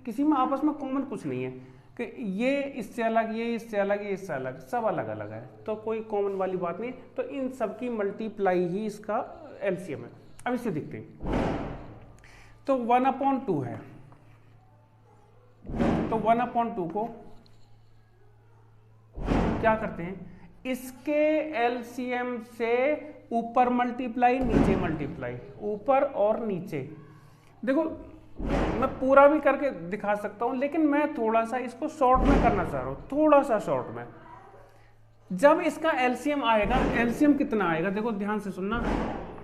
किसी में आपस में कॉमन कुछ नहीं है कि ये इससे अलग, ये इससे अलग, ये इससे अलग, सब अलग अलग है, तो कोई कॉमन वाली बात नहीं। तो इन सब की मल्टीप्लाई ही इसका एलसीएम है। अब इसे देखते हैं, तो 1/2 है, तो 1/2 को क्या करते हैं, इसके एलसीएम से ऊपर मल्टीप्लाई, नीचे मल्टीप्लाई, ऊपर और नीचे। देखो मैं पूरा भी करके दिखा सकता हूं, लेकिन मैं थोड़ा सा इसको शॉर्ट में करना चाह रहा हूं, थोड़ा सा शॉर्ट में। जब इसका एलसीएम आएगा, एलसीएम कितना आएगा, देखो ध्यान से सुनना,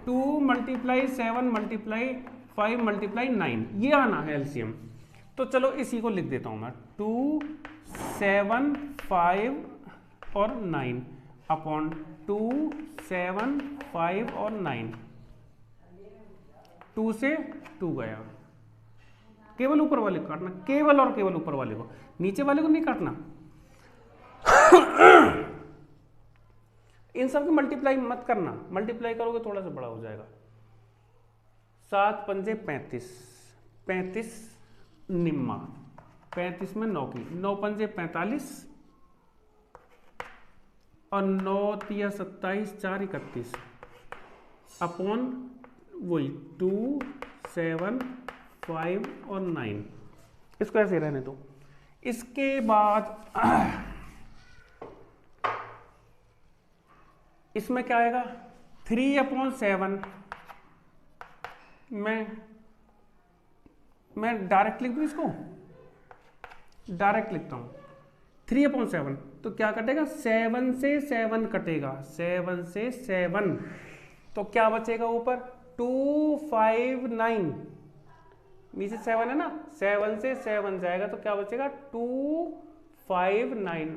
2 × 7 × 5 × 9, ये आना है एलसीएम। तो चलो इसी को लिख देता हूं मैं, 2 7 5 और 9 अपॉन 2 7 5 और 9, 2 से 2 गया, केवल ऊपर वाले को काटना, केवल और केवल ऊपर वाले को, नीचे वाले को नहीं काटना। इन सब की मल्टीप्लाई मत करना, मल्टीप्लाई करोगे थोड़ा सा बड़ा हो जाएगा। 7 पंजे 35, 35 निम्मा, 35 में 9 की, 9 पंजे 45 और 9 तिया 27, 4 31 अपॉन वही 2 7 5 और 9, इसको ऐसे रहने दो। इसके बाद इसमें क्या आएगा, 3/7, मैं डायरेक्ट लिख दूं, इसको डायरेक्ट लिखता हूं, 3/7, तो क्या कटेगा, 7 से 7 कटेगा, 7 से 7, तो क्या बचेगा ऊपर, 2 5 9, नीचे 7 है ना, 7 से 7 जाएगा तो क्या बचेगा, 2 5 9,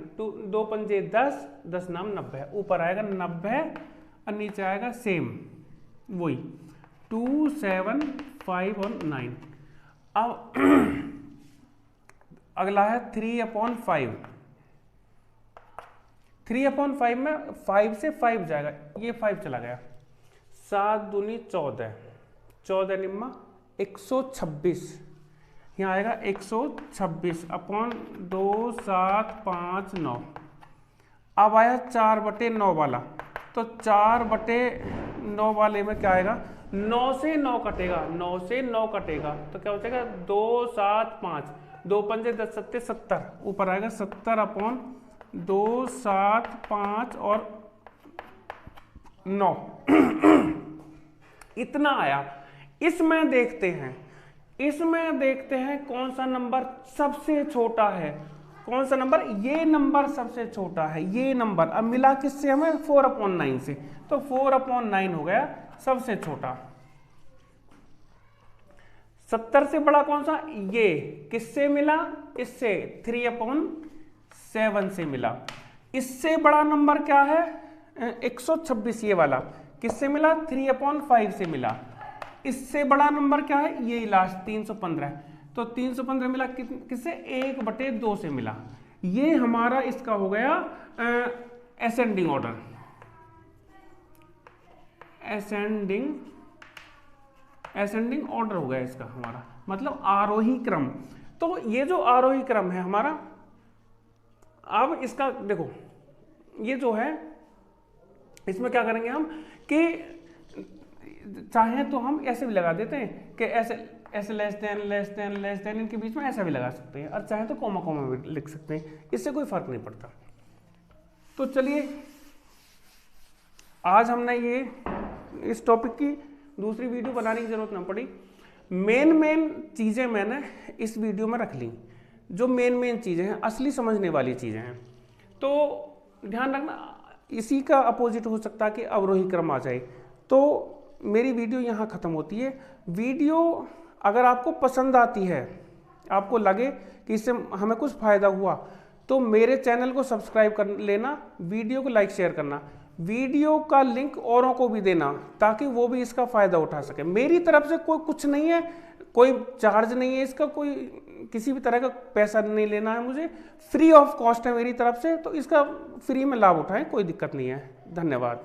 2 पंजे 10, 10 नाम 90, ऊपर आएगा 90 और नीचे आएगा सेम वही 2 7 5 और 9। अब अगला है 3/5, 3/5 में 5 से 5 जाएगा, ये 5 चला गया, 7 दूनी 14, 14 निम्मा 126, यहाँ आएगा 126 अपॉन 2 7 5 9। अब आया 4/9 वाला, तो 4/9 वाले में क्या आएगा, 9 से 9 कटेगा, 9 से 9 कटेगा, तो क्या बचेगा, 2 7 5, 2 पंजे 10 सत्ते 70, ऊपर आएगा 70 अपॉन 2 7 5 और 9 इतना आया। इसमें देखते हैं कौन सा नंबर सबसे छोटा है, कौन सा नंबर, ये नंबर सबसे छोटा है, ये नंबर। अब मिला किससे हमें, 4/9 से, तो 4/9 हो गया सबसे छोटा। 70 से बड़ा कौन सा, ये किससे मिला, इससे 3/7 से मिला। इससे बड़ा नंबर क्या है, 126, ये वाला किससे मिला, 3/5 से मिला। इससे बड़ा नंबर क्या है, ये लास्ट 315, तो 315 मिला किससे, 1/2 से मिला। ये हमारा इसका हो गया असेंडिंग ऑर्डर, असेंडिंग ऑर्डर हो गया इसका हमारा, मतलब आरोही क्रम। तो ये जो आरोही क्रम है हमारा, अब इसका देखो, ये जो है इसमें क्या करेंगे हम कि चाहे तो हम ऐसे भी लगा देते हैं कि ऐसे लेस देन इनके बीच में ऐसा भी लगा सकते हैं, और चाहे तो कॉमा कॉमा भी लिख सकते हैं, इससे कोई फर्क नहीं पड़ता। तो चलिए आज हमने ये इस टॉपिक की दूसरी वीडियो बनाने की जरूरत ना पड़ी, मेन चीजें मैंने इस वीडियो में रख ली। जो मेन चीज़ें हैं, असली समझने वाली चीज़ें हैं। तो ध्यान रखना, इसी का अपोजिट हो सकता है कि अवरोही क्रम आ जाए। तो मेरी वीडियो यहाँ ख़त्म होती है। वीडियो अगर आपको पसंद आती है, आपको लगे कि इससे हमें कुछ फ़ायदा हुआ, तो मेरे चैनल को सब्सक्राइब कर लेना, वीडियो को लाइक शेयर करना, वीडियो का लिंक औरों को भी देना ताकि वो भी इसका फ़ायदा उठा सके। मेरी तरफ से कोई कुछ नहीं है, कोई चार्ज नहीं है इसका, कोई किसी भी तरह का पैसा नहीं लेना है मुझे, फ्री ऑफ कॉस्ट है मेरी तरफ से। तो इसका फ्री में लाभ उठाएं, कोई दिक्कत नहीं है। धन्यवाद।